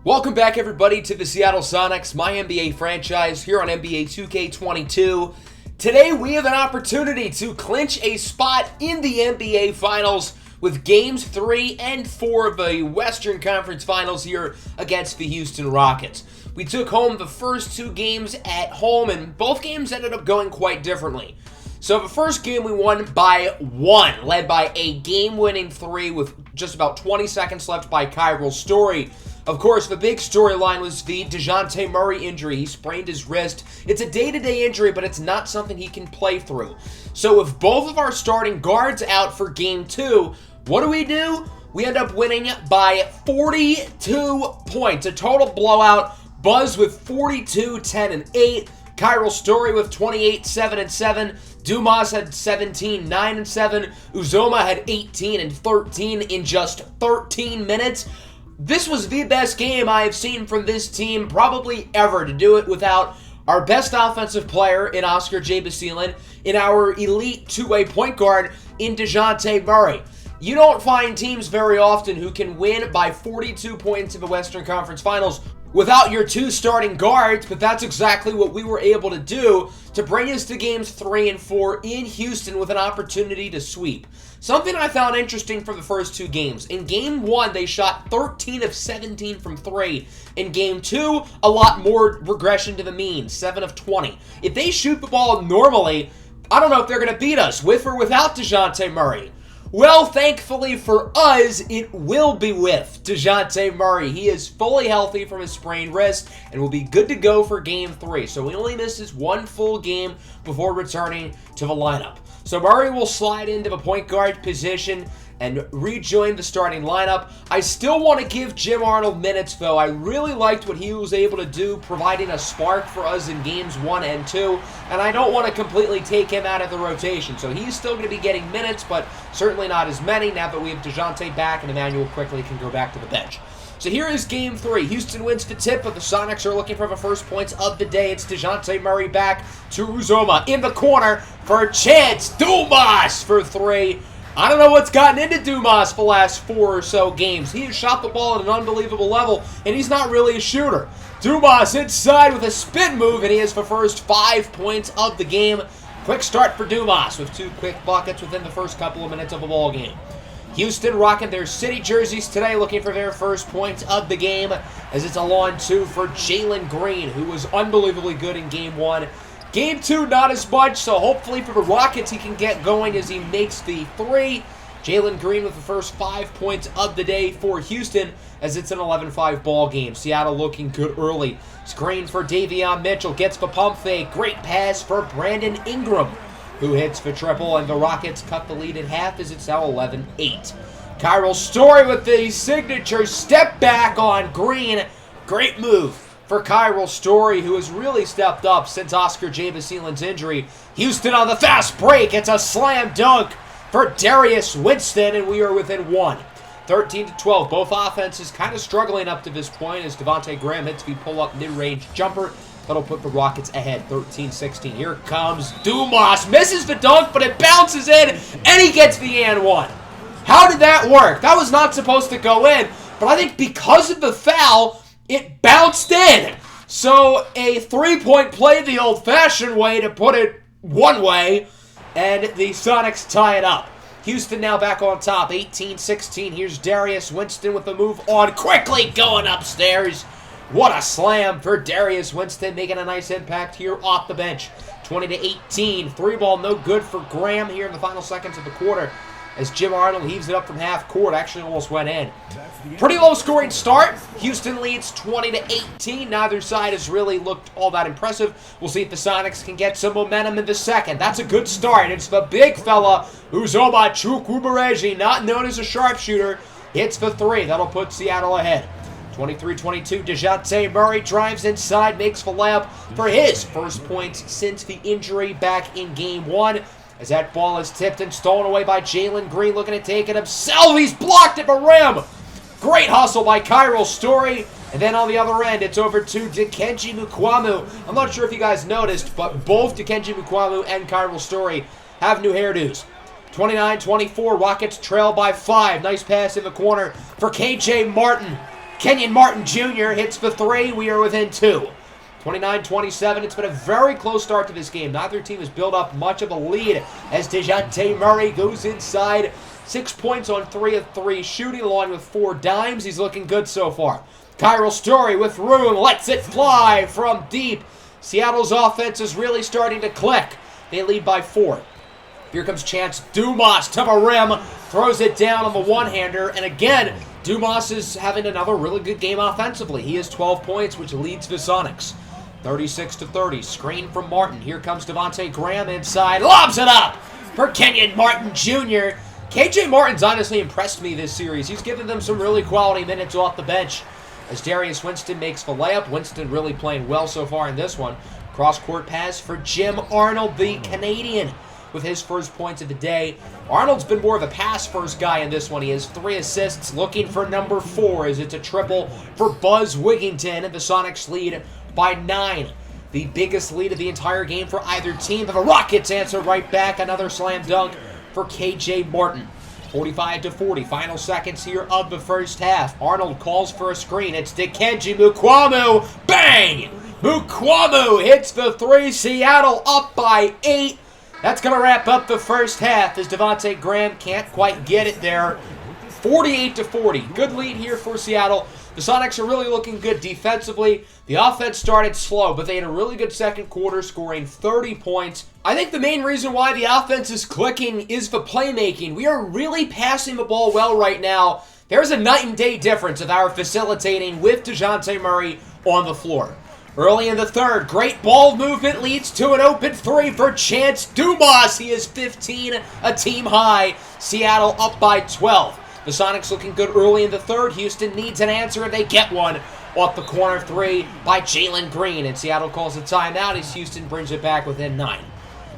Welcome back, everybody, to the Seattle Sonics, MyNBA franchise, here on NBA 2K22. Today, we have an opportunity to clinch a spot in the NBA Finals with Games 3 and 4 of the Western Conference Finals here against the Houston Rockets. We took home the first two games at home, and both games ended up going quite differently. So the first game we won by 1, led by a game-winning 3 with just about 20 seconds left by Kyril Story. Of course, the big storyline was the DeJounte Murray injury. He sprained his wrist. It's a day-to-day injury, but it's not something he can play through. So with both of our starting guards out for Game 2, what do? We end up winning by 42 points. A total blowout. Buzz with 42, 10, and 8. Kyril Story with 28, 7, and 7. Dumas had 17, 9, and 7. Uzoma had 18 and 13 in just 13 minutes. This was the best game I have seen from this team probably ever, to do it without our best offensive player in Oscar J. Basilin, in our elite two-way point guard in DeJounte Murray. You don't find teams very often who can win by 42 points in the Western Conference Finals without your two starting guards, but that's exactly what we were able to do to bring us to Games 3 and 4 in Houston with an opportunity to sweep. Something I found interesting for the first two games. In Game 1, they shot 13 of 17 from 3. In Game 2, a lot more regression to the mean, 7 of 20. If they shoot the ball normally, I don't know if they're going to beat us, with or without DeJounte Murray. Well, thankfully for us, it will be with DeJounte Murray. He is fully healthy from his sprained wrist and will be good to go for Game 3. So he only misses one full game before returning to the lineup. So Murray will slide into the point guard position and rejoin the starting lineup. I still want to give Jim Arnold minutes, though. I really liked what he was able to do, providing a spark for us in Games 1 and 2, and I don't want to completely take him out of the rotation. So he's still going to be getting minutes, but certainly not as many now that we have DeJounte back and Emmanuel quickly can go back to the bench. So here is Game 3. Houston wins the tip, but the Sonics are looking for the first points of the day. It's DeJounte Murray back to Uzoma in the corner for Chance Dumas for 3. I don't know what's gotten into Dumas the last 4 or so games. He has shot the ball at an unbelievable level, and he's not really a shooter. Dumas inside with a spin move, and he has the first 5 points of the game. Quick start for Dumas with 2 quick buckets within the first couple of minutes of the ball game. Houston rocking their city jerseys today, looking for their first points of the game, as it's a lawn 2 for Jalen Green, who was unbelievably good in Game 1. Game 2, not as much, so hopefully for the Rockets he can get going as he makes the 3. Jalen Green with the first 5 points of the day for Houston, as it's an 11-5 ball game. Seattle looking good early. Screen for Davion Mitchell, gets the pump fake. Great pass for Brandon Ingram, who hits the triple, and the Rockets cut the lead in half as it's now 11-8. Kyril Story with the signature step back on Green. Great move for Kyril Story, who has really stepped up since Oscar J. Basilin's injury. Houston on the fast break. It's a slam dunk for Darius Winston, and we are within 1. 13-12. Both offenses kind of struggling up to this point as Devontae Graham hits the pull-up mid-range jumper. That'll put the Rockets ahead, 13-16. Here comes Dumas. Misses the dunk, but it bounces in, and he gets the and 1. How did that work? That was not supposed to go in, but I think because of the foul, it bounced in. So a three-point play the old-fashioned way, to put it one way, and the Sonics tie it up. Houston now back on top, 18-16. Here's Darius Winston with the move on, quickly going upstairs. What a slam for Darius Winston, making a nice impact here off the bench. 20-18. 3-ball no good for Graham here in the final seconds of the quarter, as Jim Arnold heaves it up from half court. Actually almost went in. Pretty low scoring start. Houston leads 20-18. Neither side has really looked all that impressive. We'll see if the Sonics can get some momentum in the second. That's a good start. It's the big fella, Uzoma Chukwuemeka, not known as a sharpshooter, hits the 3. That'll put Seattle ahead. 23-22, DeJounte Murray drives inside, makes the layup for his first points since the injury back in Game 1. As that ball is tipped and stolen away by Jalen Green, looking to take it himself. He's blocked at the rim. Great hustle by Kyril Story. And then on the other end, it's over to Dikembe Mutombo. I'm not sure if you guys noticed, but both Dikembe Mutombo and Kyril Story have new hairdos. 29-24, Rockets trail by 5. Nice pass in the corner for KJ Martin. Kenyon Martin Jr. hits the three. We are within 2. 29-27. It's been a very close start to this game. Neither team has built up much of a lead as DeJounte Murray goes inside. 6 points on 3 of 3 shooting, along with 4 dimes. He's looking good so far. Kyril Story with room, lets it fly from deep. Seattle's offense is really starting to click. They lead by 4. Here comes Chance Dumas to the rim, throws it down on the one-hander, and again, Dumas is having another really good game offensively. He has 12 points, which leads the Sonics. 36-30, screen from Martin. Here comes Devontae Graham inside, lobs it up for Kenyon Martin Jr. KJ Martin's honestly impressed me this series. He's given them some really quality minutes off the bench. As Darius Winston makes the layup, Winston really playing well so far in this one. Cross-court pass for Jim Arnold, the Canadian, with his first points of the day. Arnold's been more of a pass-first guy in this one. He has 3 assists, looking for number 4 as it's a triple for Buzz Wigginton, and the Sonics lead by 9. The biggest lead of the entire game for either team, but the Rockets answer right back. Another slam dunk for KJ Martin. 45-40, final seconds here of the first half. Arnold calls for a screen. It's Dikembe Mukuamu. Bang! Mukuamu hits the 3. Seattle up by 8. That's going to wrap up the first half as Devontae Graham can't quite get it there. 48-40. Good lead here for Seattle. The Sonics are really looking good defensively. The offense started slow, but they had a really good second quarter, scoring 30 points. I think the main reason why the offense is clicking is the playmaking. We are really passing the ball well right now. There's a night and day difference of our facilitating with DeJounte Murray on the floor. Early in the third, great ball movement leads to an open 3 for Chance Dumas. He is 15, a team high. Seattle up by 12. The Sonics looking good early in the third. Houston needs an answer, and they get one off the corner 3 by Jalen Green. And Seattle calls a timeout as Houston brings it back within 9.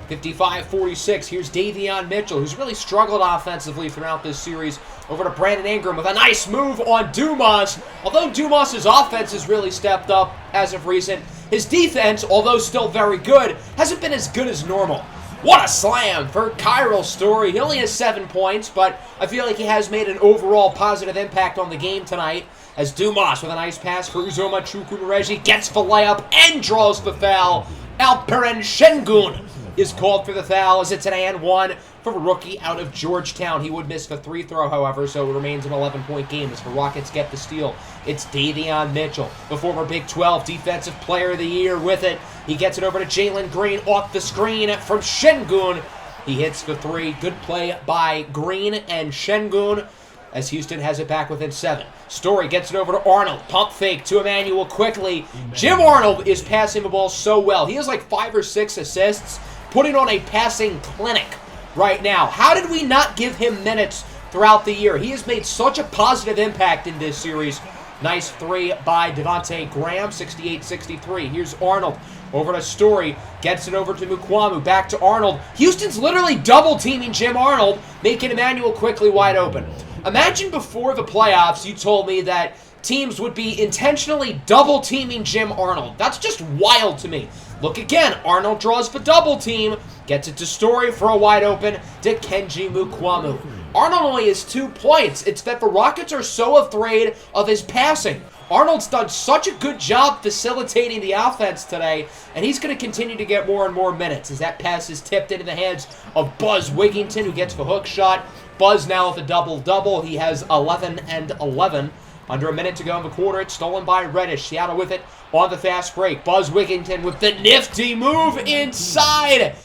55-46. Here's Davion Mitchell, who's really struggled offensively throughout this series. Over to Brandon Ingram with a nice move on Dumas. Although Dumas' offense has really stepped up as of recent, his defense, although still very good, hasn't been as good as normal. What a slam for Kyril Story. He only has 7 points, but I feel like he has made an overall positive impact on the game tonight. As Dumas with a nice pass for Uzoma Chukwuemeka gets the layup and draws the foul. Alperen Şengün is called for the foul as it's an and 1 for a rookie out of Georgetown. He would miss the 3 throw, however, so it remains an 11-point game as the Rockets get the steal. It's Davion Mitchell, the former Big 12 Defensive Player of the Year with it. He gets it over to Jalen Green off the screen from Şengün. He hits the 3. Good play by Green and Şengün as Houston has it back within 7. Story gets it over to Arnold. Pump fake to Emmanuel quickly. Jim Arnold is passing the ball so well. He has like 5 or 6 assists, putting on a passing clinic right now. How did we not give him minutes throughout the year? He has made such a positive impact in this series. Nice 3 by Devontae Graham, 68-63. Here's Arnold over to Story, gets it over to Mukuamu, back to Arnold. Houston's literally double-teaming Jim Arnold, making Emmanuel quickly wide open. Imagine before the playoffs you told me that teams would be intentionally double-teaming Jim Arnold. That's just wild to me. Look again, Arnold draws the double team, gets it to Story for a wide open Dikembe Mukuamu. Arnold only has 2 points. It's that the Rockets are so afraid of his passing. Arnold's done such a good job facilitating the offense today, and he's going to continue to get more and more minutes as that pass is tipped into the hands of Buzz Wigginton, who gets the hook shot. Buzz now with a double-double. He has 11 and 11. Under a minute to go in the quarter. It's stolen by Reddish. Seattle with it on the fast break. Buzz Wigginton with the nifty move inside.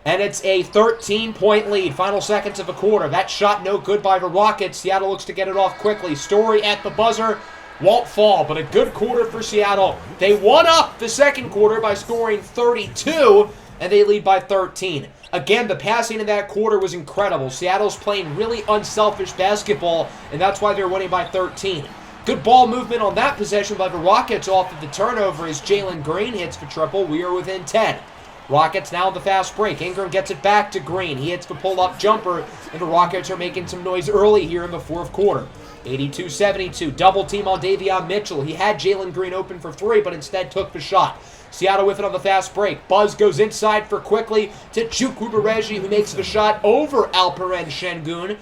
And it's a 13-point lead. Final seconds of the quarter. That shot no good by the Rockets. Seattle looks to get it off quickly. Story at the buzzer. Won't fall, but a good quarter for Seattle. They won up the second quarter by scoring 32, and they lead by 13. Again, the passing in that quarter was incredible. Seattle's playing really unselfish basketball, and that's why they're winning by 13. Good ball movement on that possession by the Rockets off of the turnover as Jalen Green hits the triple. We are within 10. Rockets now on the fast break. Ingram gets it back to Green. He hits the pull-up jumper, and the Rockets are making some noise early here in the fourth quarter. 82-72. Double team on Davion Mitchell. He had Jalen Green open for 3, but instead took the shot. Seattle with it on the fast break. Buzz goes inside for quickly to Chukwuemeka, who makes the shot over Alperen Şengün.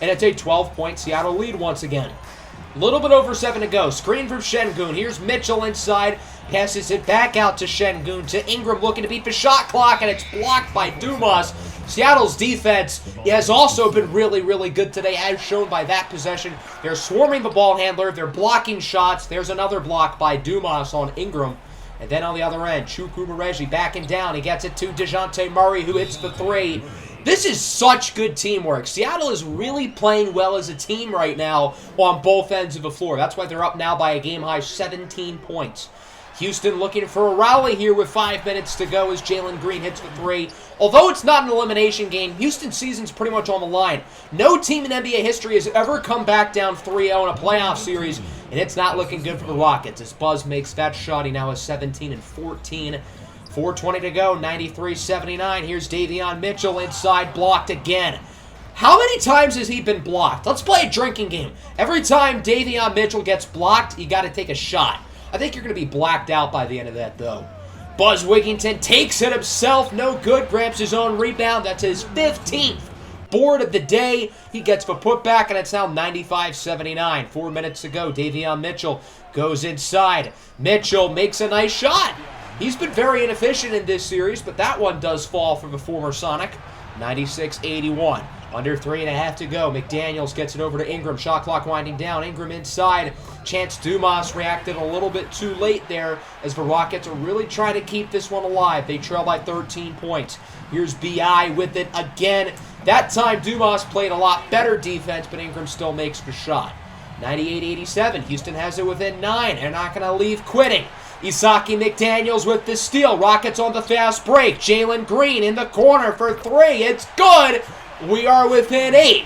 And it's a 12-point Seattle lead once again. A little bit over 7 to go. Screen from Şengün. Here's Mitchell inside. Passes it back out to Şengün. To Ingram looking to beat the shot clock, and it's blocked by Dumas. Seattle's defense has also been really, really good today, as shown by that possession. They're swarming the ball handler. They're blocking shots. There's another block by Dumas on Ingram. And then on the other end, Chukwuemeka backing down. He gets it to DeJounte Murray, who hits the three. This is such good teamwork. Seattle is really playing well as a team right now on both ends of the floor. That's why they're up now by a game-high 17 points. Houston looking for a rally here with 5 minutes to go as Jalen Green hits the three. Although it's not an elimination game, Houston's season's pretty much on the line. No team in NBA history has ever come back down 3-0 in a playoff series, and it's not looking good for the Rockets as Buzz makes that shot. He now has 17 and 14. 4:20 to go, 93-79. Here's Davion Mitchell inside, blocked again. How many times has he been blocked? Let's play a drinking game. Every time Davion Mitchell gets blocked, you got to take a shot. I think you're going to be blacked out by the end of that, though. Buzz Wigginton takes it himself. No good. Grabs his own rebound. That's his 15th board of the day. He gets the putback, and it's now 95-79. 4 minutes to go. Davion Mitchell goes inside. Mitchell makes a nice shot. He's been very inefficient in this series, but that one does fall for the former Sonic. 96-81. Under 3.5 to go. McDaniels gets it over to Ingram. Shot clock winding down. Ingram inside. Chance Dumas reacted a little bit too late there as the Rockets are really trying to keep this one alive. They trail by 13 points. Here's B.I. with it again. That time Dumas played a lot better defense, but Ingram still makes the shot. 98-87. Houston has it within 9. They're not going to leave quitting. Isaki McDaniels with the steal. Rockets on the fast break. Jalen Green in the corner for three. It's good. We are within 8.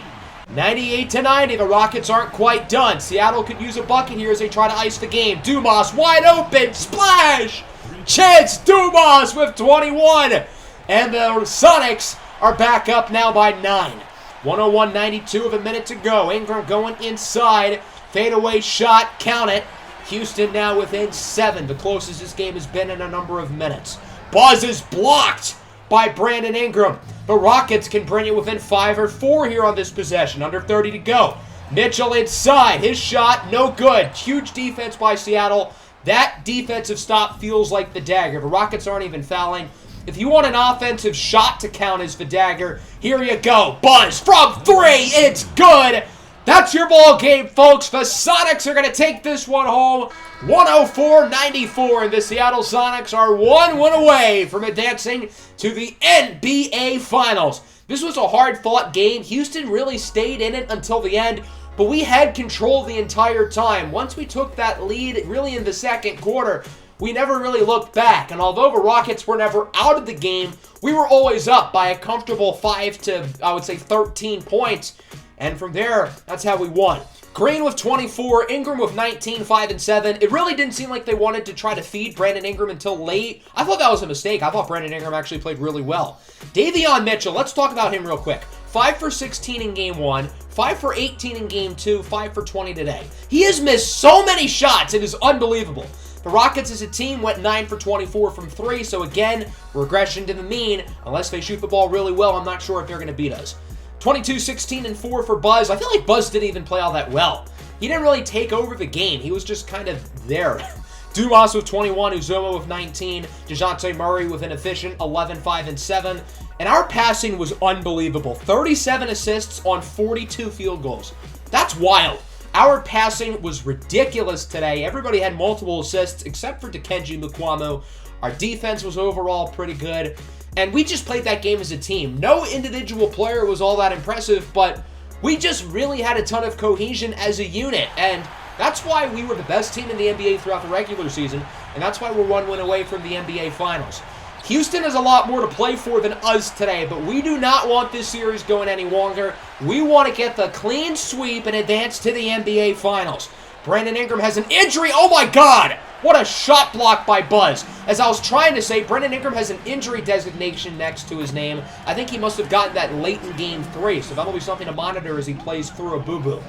98-90. The Rockets aren't quite done. Seattle could use a bucket here as they try to ice the game. Dumas wide open. Splash! Chance Dumas with 21. And the Sonics are back up now by 9. 101-92 of a minute to go. Ingram going inside. Fadeaway shot. Count it. Houston now within 7. The closest this game has been in a number of minutes. Buzz is blocked by Brandon Ingram. The Rockets can bring it within 5 or 4 here on this possession. Under 30 to go. Mitchell inside. His shot, no good. Huge defense by Seattle. That defensive stop feels like the dagger. The Rockets aren't even fouling. If you want an offensive shot to count as the dagger, here you go. Buzz from 3. It's good. That's your ball game, folks. The Sonics are going to take this one home. 104-94, and the Seattle Sonics are 1 win away from advancing to the NBA Finals. This was a hard-fought game. Houston really stayed in it until the end, but we had control the entire time. Once we took that lead, really in the second quarter, we never really looked back. And although the Rockets were never out of the game, we were always up by a comfortable 5 to, I would say, 13 points. And from there, that's how we won. Green with 24, Ingram with 19, 5 and 7. It really didn't seem like they wanted to try to feed Brandon Ingram until late. I thought that was a mistake. I thought Brandon Ingram actually played really well. Davion Mitchell, let's talk about him real quick. 5 for 16 in game 1, 5 for 18 in game 2, 5 for 20 today. He has missed so many shots, it is unbelievable. The Rockets as a team went 9 for 24 from 3, so again, regression to the mean. Unless they shoot the ball really well, I'm not sure if they're going to beat us. 22, 16, and 4 for Buzz. I feel like Buzz didn't even play all that well. He didn't really take over the game. He was just kind of there. Dumas with 21, Uzoma with 19, DeJounte Murray with an efficient 11, 5, and 7. And our passing was unbelievable. 37 assists on 42 field goals. That's wild. Our passing was ridiculous today. Everybody had multiple assists except for Dikembe Mutombo. Our defense was overall pretty good. And we just played that game as a team. No individual player was all that impressive, but we just really had a ton of cohesion as a unit. And that's why we were the best team in the NBA throughout the regular season, and that's why we're 1 win away from the NBA Finals. Houston has a lot more to play for than us today, but we do not want this series going any longer. We want to get the clean sweep and advance to the NBA Finals. Brandon Ingram has an injury. Oh my God! What a shot block by Buzz. As I was trying to say, Brandon Ingram has an injury designation next to his name. I think he must have gotten that late in Game 3, so that'll be something to monitor as he plays through a boo-boo.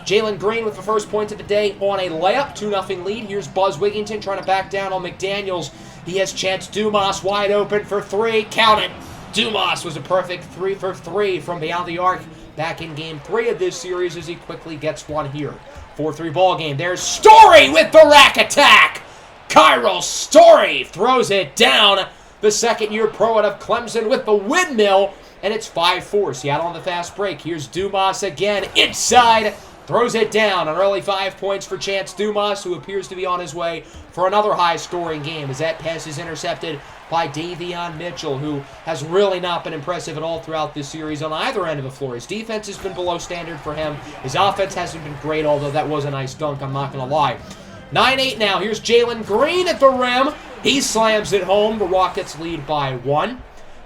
Jalen Green with the first point of the day on a layup, 2-0 lead. Here's Buzz Wigginton trying to back down on McDaniels. He has Chance Dumas wide open for 3. Count it. Dumas was a perfect 3 for 3 from beyond the arc back in Game 3 of this series as he quickly gets one here. 4-3 ball game. There's Story with the rack attack. Kyril Story throws it down. The second-year pro out of Clemson with the windmill, and it's 5-4. Seattle on the fast break. Here's Dumas again inside. Throws it down. An early 5 points for Chance Dumas, who appears to be on his way for another high-scoring game, as that pass is intercepted by Davion Mitchell, who has really not been impressive at all throughout this series on either end of the floor. His defense has been below standard for him. His offense hasn't been great, although that was a nice dunk, I'm not going to lie. 9-8 now. Here's Jalen Green at the rim. He slams it home. The Rockets lead by 1.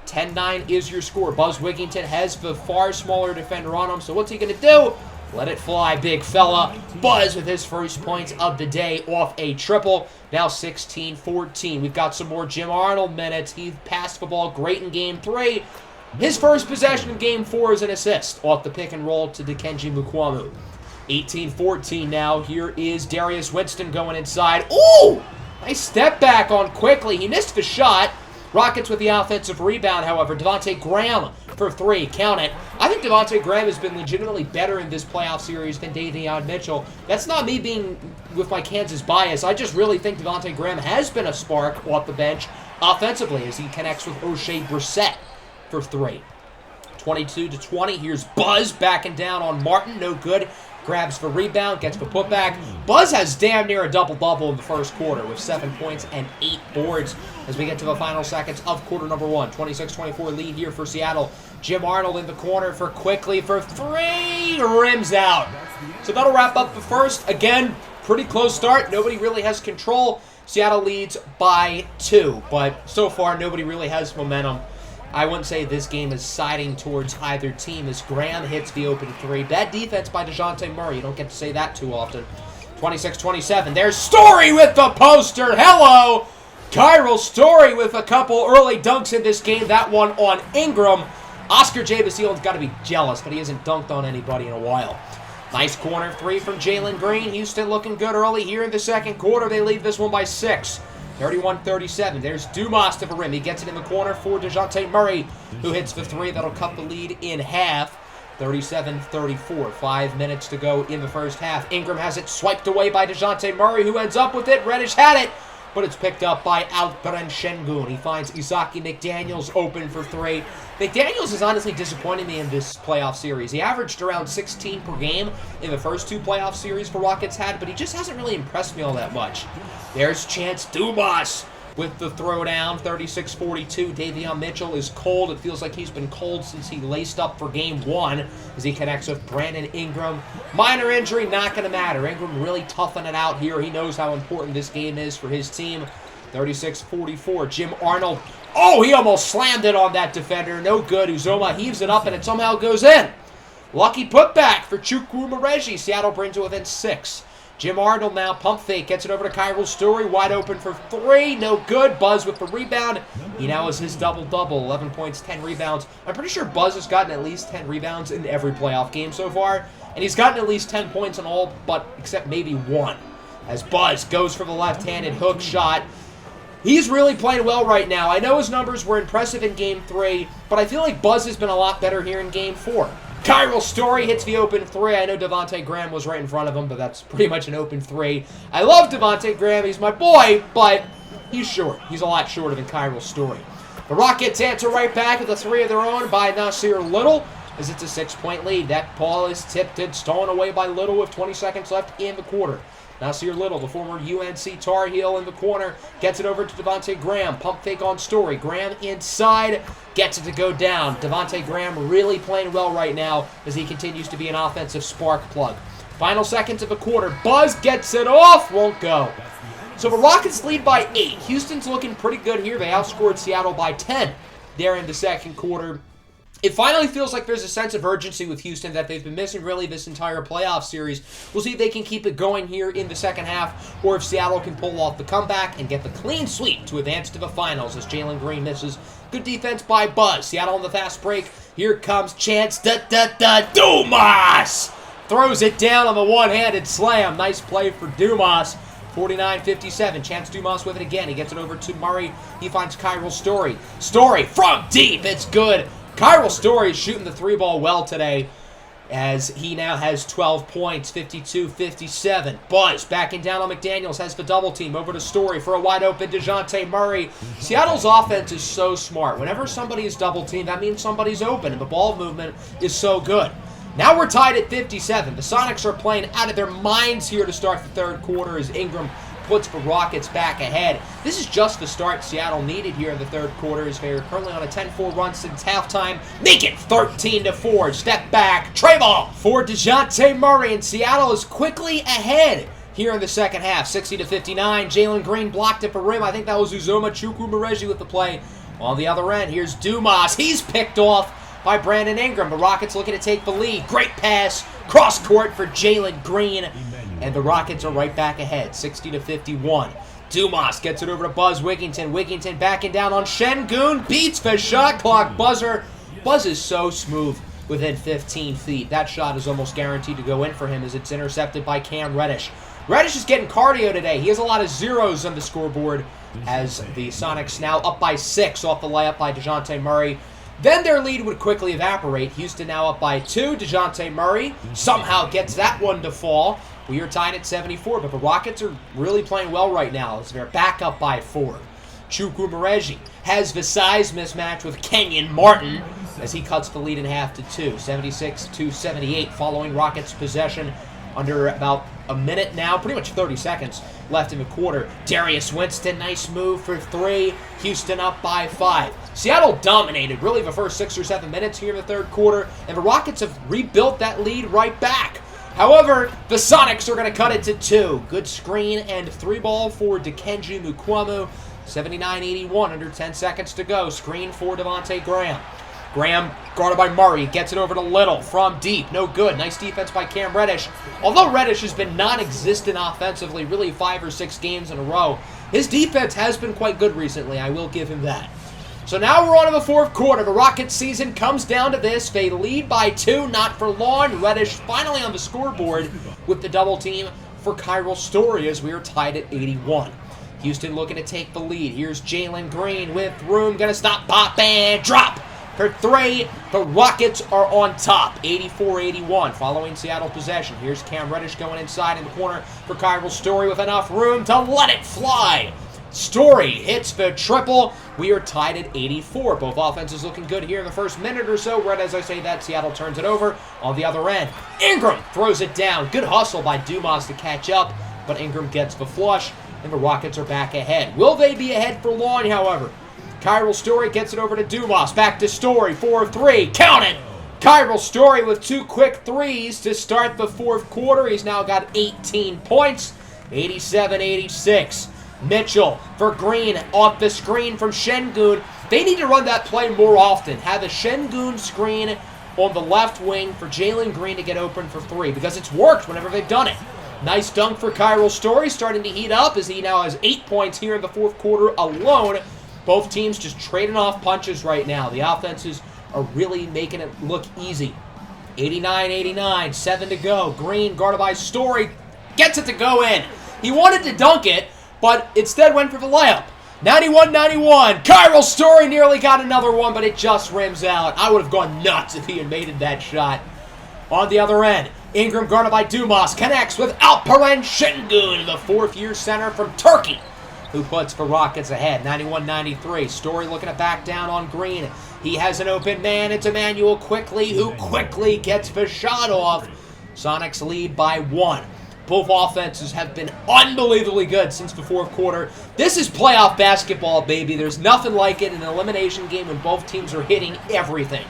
10-9 is your score. Buzz Wigginton has the far smaller defender on him, so what's he going to do? Let it fly, big fella. Buzz with his first points of the day off a triple. Now 16-14. We've got some more Jim Arnold minutes. He passed the ball great in Game 3. His first possession in Game 4 is an assist off the pick and roll to Dikembe Mukuamu. 18-14 now. Here is Darius Winston going inside. Ooh! Nice step back on quickly. He missed the shot. Rockets with the offensive rebound, however. Devontae Graham for 3. Count it. I think Devontae Graham has been legitimately better in this playoff series than Davion Mitchell. That's not me being with my Kansas bias. I just really think Devontae Graham has been a spark off the bench offensively as he connects with O'Shea Brissett for 3. 22-20. Here's Buzz backing down on Martin. No good. Grabs the rebound, gets the putback. Buzz has damn near a double-double in the first quarter with 7 points and 8 boards as we get to the final seconds of quarter number 1. 26-24 lead here for Seattle. Jim Arnold in the corner for Quickly for 3. Rims out. So that'll wrap up the first. Again, pretty close start. Nobody really has control. Seattle leads by 2, but so far nobody really has momentum. I wouldn't say this game is siding towards either team as Graham hits the open 3. Bad defense by DeJounte Murray. You don't get to say that too often. 26-27. There's Story with the poster. Hello! Kyril Story with a couple early dunks in this game. That one on Ingram. Oscar J. Basile's got to be jealous, but he hasn't dunked on anybody in a while. Nice corner 3 from Jalen Green. Houston looking good early here in the second quarter. They lead this one by 6. 31-37. There's Dumas to the rim. He gets it in the corner for DeJounte Murray, who hits the 3. That'll cut the lead in half. 37-34. 5 minutes to go in the first half. Ingram has it swiped away by DeJounte Murray, who ends up with it. Reddish had it, but it's picked up by Alperen Şengün. He finds Isaki McDaniels open for 3. McDaniels is honestly disappointing me in this playoff series. He averaged around 16 per game in the first 2 playoff series the Rockets had, but he just hasn't really impressed me all that much. There's Chance Dumas with the throwdown. 36-42. Davion Mitchell is cold. It feels like he's been cold since he laced up for Game 1 as he connects with Brandon Ingram. Minor injury, not going to matter. Ingram really toughing it out here. He knows how important this game is for his team. 36-44. Jim Arnold. Oh, he almost slammed it on that defender. No good. Uzoma heaves it up, and it somehow goes in. Lucky putback for Chukwu Mareji. Seattle brings it within 6. Jim Arnold now, pump fake, gets it over to Kyril Story, wide open for 3, no good. Buzz with the rebound. He now has his double-double, 11 points, 10 rebounds. I'm pretty sure Buzz has gotten at least 10 rebounds in every playoff game so far, and he's gotten at least 10 points in all but except maybe 1. As Buzz goes for the left-handed hook shot. He's really playing well right now. I know his numbers were impressive in Game 3, but I feel like Buzz has been a lot better here in Game 4. Kyril Story hits the open 3. I know Devontae Graham was right in front of him, but that's pretty much an open 3. I love Devontae Graham. He's my boy, but he's short. He's a lot shorter than Kyril Story. The Rockets answer right back with a 3 of their own by Nasir Little as it's a 6-point lead. That ball is tipped and stolen away by Little with 20 seconds left in the quarter. Nasir Little, the former UNC Tar Heel in the corner, gets it over to Devontae Graham. Pump fake on Story. Graham inside, gets it to go down. Devontae Graham really playing well right now as he continues to be an offensive spark plug. Final seconds of the quarter. Buzz gets it off, won't go. So the Rockets lead by 8. Houston's looking pretty good here. They outscored Seattle by 10 there in the second quarter. It finally feels like there's a sense of urgency with Houston that they've been missing really this entire playoff series. We'll see if they can keep it going here in the second half or if Seattle can pull off the comeback and get the clean sweep to advance to the finals as Jalen Green misses. Good defense by Buzz. Seattle on the fast break. Here comes Chance Dumas! Throws it down on the one-handed slam. Nice play for Dumas. 49-57. Chance Dumas with it again. He gets it over to Murray. He finds Kyril Story. Story from deep. It's good. Kyril Story is shooting the 3 ball well today. as he now has 12 points, 52-57. Buzz backing down on McDaniels, has the double team over to Story for a wide open DeJounte Murray. Seattle's offense is so smart. Whenever somebody is double teamed, that means somebody's open, and the ball movement is so good. Now we're tied at 57. The Sonics are playing out of their minds here to start the third quarter as Ingram puts the Rockets back ahead. This is just the start Seattle needed here in the third quarter as they are currently on a 10-4 run since halftime. Make it 13-4. Step back. Tray ball for DeJounte Murray, and Seattle is quickly ahead here in the second half. 60-59. Jalen Green blocked at the rim. I think that was Uzoma Chukwumereji with the play. On the other end, here's Dumas. He's picked off by Brandon Ingram. The Rockets looking to take the lead. Great pass. Cross court for Jalen Green. And the Rockets are right back ahead, 60-51. Dumas gets it over to Buzz Wigginton. Wigginton backing down on Şengün. Beats the shot clock buzzer. Buzz is so smooth within 15 feet. That shot is almost guaranteed to go in for him as it's intercepted by Cam Reddish. Reddish is getting cardio today. He has a lot of zeros on the scoreboard as the Sonics now up by 6 off the layup by DeJounte Murray. Then their lead would quickly evaporate. Houston now up by 2. DeJounte Murray somehow gets that one to fall. We are tied at 74, but the Rockets are really playing well right now as they're back up by 4. Chukwumereji has the size mismatch with Kenyon Martin as he cuts the lead in half to 2. 76-78 following Rockets possession under about a minute now, pretty much 30 seconds left in the quarter. Darius Winston, nice move for 3. Houston up by 5. Seattle dominated really the first 6 or 7 minutes here in the third quarter, and the Rockets have rebuilt that lead right back. However, the Sonics are going to cut it to 2. Good screen and 3 ball for Dikembe Mukuamu. 79-81, under 10 seconds to go. Screen for Devontae Graham. Graham, guarded by Murray, gets it over to Little from deep. No good. Nice defense by Cam Reddish. Although Reddish has been non-existent offensively, really 5 or 6 games in a row, his defense has been quite good recently. I will give him that. So now we're on to the fourth quarter. The Rockets season comes down to this. They lead by 2, not for long. Reddish finally on the scoreboard with the double team for Kyril Story as we are tied at 81. Houston looking to take the lead. Here's Jalen Green with room. Gonna stop, pop, and drop for 3. The Rockets are on top, 84-81 following Seattle possession. Here's Cam Reddish going inside in the corner for Kyril Story with enough room to let it fly. Story hits the triple. We are tied at 84. Both offenses looking good here in the first minute or so. Right as I say that, Seattle turns it over. On the other end, Ingram throws it down. Good hustle by Dumas to catch up, but Ingram gets the flush, and the Rockets are back ahead. Will they be ahead for long, however? Kyril Story gets it over to Dumas. Back to Story, 4-3. Count it! Kyril Story with 2 quick threes to start the fourth quarter. He's now got 18 points, 87-86. Mitchell for Green off the screen from Şengün. They need to run that play more often. Have a Şengün screen on the left wing for Jalen Green to get open for 3 because it's worked whenever they've done it. Nice dunk for Kyril Story, starting to heat up as he now has 8 points here in the fourth quarter alone. Both teams just trading off punches right now. The offenses are really making it look easy. 89-89, 7 to go. Green guarded by Story gets it to go in. He wanted to dunk it, but instead went for the layup. 91-91. Kyril Story nearly got another one, but it just rims out. I would have gone nuts if he had made that shot. On the other end, Ingram guarded by Dumas connects with Alperen Şengün, the 4th-year center from Turkey, who puts the Rockets ahead. 91-93. Story looking to back down on Green. He has an open man. It's Emmanuel Quickly, who quickly gets the shot off. Sonics lead by 1. Both offenses have been unbelievably good since the fourth quarter. This is playoff basketball, baby. There's nothing like it in an elimination game when both teams are hitting everything.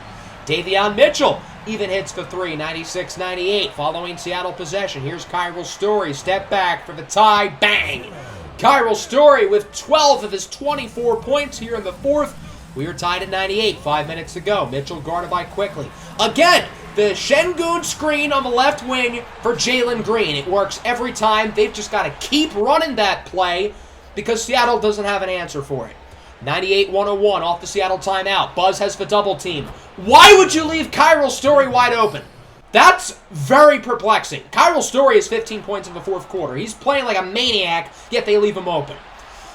Davion Mitchell even hits the 3, 96-98, following Seattle possession. Here's Kyril Story, step back for the tie, bang! Kyril Story with 12 of his 24 points here in the fourth. We are tied at 98, 5 minutes to go. Mitchell guarded by Quickly. Again, the Şengün screen on the left wing for Jalen Green. It works every time. They've just got to keep running that play because Seattle doesn't have an answer for it. 98-101 off the Seattle timeout. Buzz has the double team. Why would you leave Kyril Story wide open? That's very perplexing. Kyril Story has 15 points in the fourth quarter. He's playing like a maniac, yet they leave him open.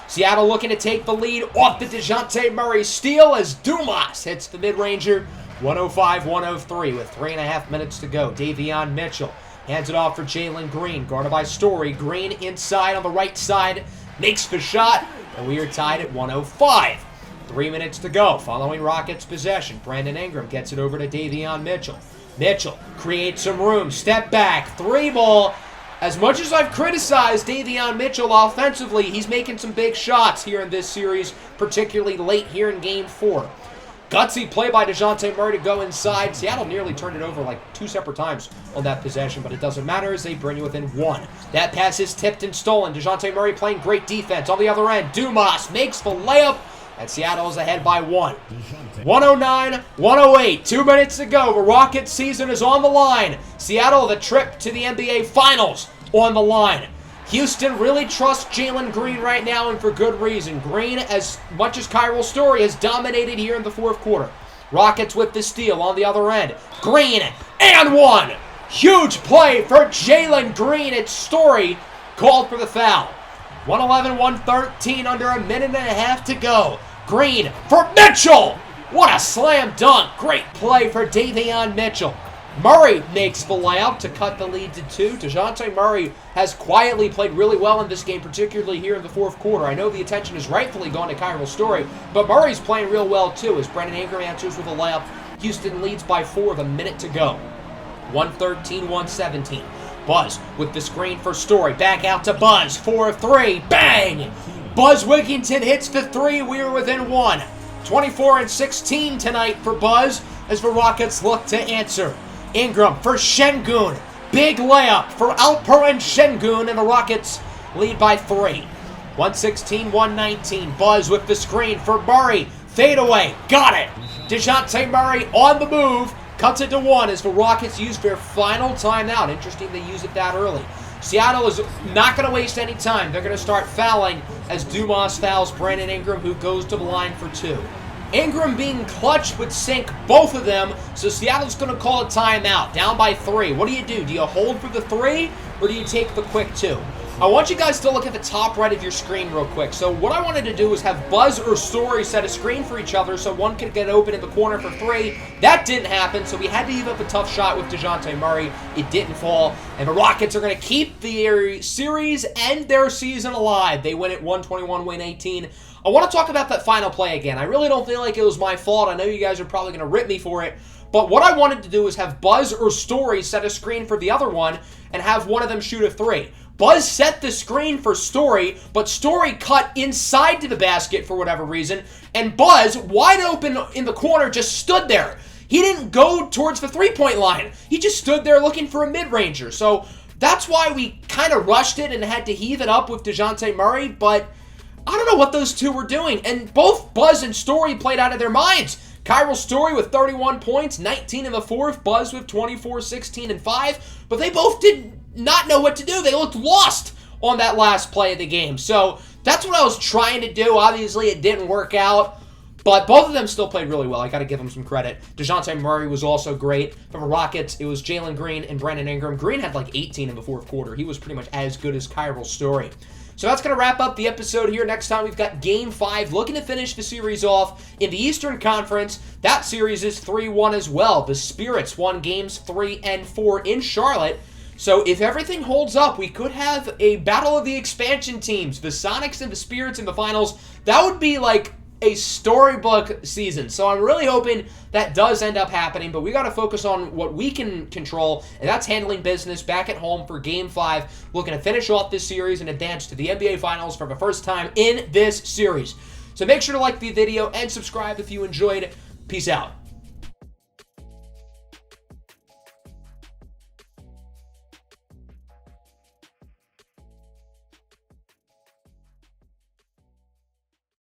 Seattle looking to take the lead off the DeJounte Murray steal as Dumas hits the mid-ranger 105-103 with 3.5 minutes to go. Davion Mitchell hands it off for Jalen Green, guarded by Story. Green inside on the right side, makes the shot, and we are tied at 105. 3 minutes to go. Following Rockets possession, Brandon Ingram gets it over to Davion Mitchell. Mitchell creates some room, step back, 3-ball. As much as I've criticized Davion Mitchell offensively, he's making some big shots here in this series, particularly late here in Game 4. Gutsy play by DeJounte Murray to go inside. Seattle nearly turned it over like 2 separate times on that possession, but it doesn't matter as they bring you within 1. That pass is tipped and stolen. DeJounte Murray playing great defense. On the other end, Dumas makes the layup, and Seattle is ahead by 1. 109-108. 2 minutes to go. The Rockets season is on the line. Seattle, the trip to the NBA Finals on the line. Houston really trusts Jalen Green right now, and for good reason. Green, as much as Kyril Story, has dominated here in the 4th quarter. Rockets with the steal on the other end. Green, and 1. Huge play for Jalen Green. It's Story called for the foul. 111-113, under a minute and a half to go. Green for Mitchell. What a slam dunk. Great play for Davion Mitchell. Murray makes the layup to cut the lead to 2. DeJounte Murray has quietly played really well in this game, particularly here in the 4th quarter. I know the attention is rightfully going to Kyril Story, but Murray's playing real well too as Brandon Ingram answers with a layup. Houston leads by 4 with a minute to go. 113-117. Buzz with the screen for Story. Back out to Buzz for 3. Bang! Buzz Wigginton hits the 3. We are within 1. 24-16 tonight for Buzz as the Rockets look to answer. Ingram for Şengün. Big layup for Alperen Şengün, and the Rockets lead by 3. 116-119. Buzz with the screen for Murray. Fadeaway. Got it. DeJounte Murray on the move. Cuts it to 1 as the Rockets use their final timeout. Interesting they use it that early. Seattle is not going to waste any time. They're going to start fouling as Dumas fouls Brandon Ingram, who goes to the line for 2. Ingram being clutch would sink both of them, so Seattle's going to call a timeout. Down by 3. What do? Do you hold for the 3, or do you take the quick 2? I want you guys to look at the top right of your screen real quick. So what I wanted to do was have Buzz or Story set a screen for each other so one could get open in the corner for 3. That didn't happen, so we had to give up a tough shot with DeJounte Murray. It didn't fall, and the Rockets are going to keep the series and their season alive. They win at 121-118. I want to talk about that final play again. I really don't feel like it was my fault. I know you guys are probably going to rip me for it, but what I wanted to do was have Buzz or Story set a screen for the other one and have one of them shoot a 3. Buzz set the screen for Story, but Story cut inside to the basket for whatever reason, and Buzz, wide open in the corner, just stood there. He didn't go towards the three-point line. He just stood there looking for a mid-ranger. So that's why we kind of rushed it and had to heave it up with DeJounte Murray, but I don't know what those two were doing. And both Buzz and Story played out of their minds. Kyril Story with 31 points, 19 in the 4th. Buzz with 24, 16, and 5. But they both did not know what to do. They looked lost on that last play of the game. So that's what I was trying to do. Obviously, it didn't work out. But both of them still played really well. I got to give them some credit. DeJounte Murray was also great. For the Rockets, it was Jalen Green and Brandon Ingram. Green had like 18 in the 4th quarter. He was pretty much as good as Kyril Story. So that's going to wrap up the episode here. Next time, we've got Game 5, looking to finish the series off in the Eastern Conference. That series is 3-1 as well. The Spirits won Games 3 and 4 in Charlotte. So if everything holds up, we could have a battle of the expansion teams, the Sonics and the Spirits in the finals. That would be like a storybook season. So I'm really hoping that does end up happening, but we got to focus on what we can control, and that's handling business back at home for Game 5, looking to finish off this series and advance to the NBA Finals for the first time in this series. So make sure to like the video and subscribe if you enjoyed. Peace out.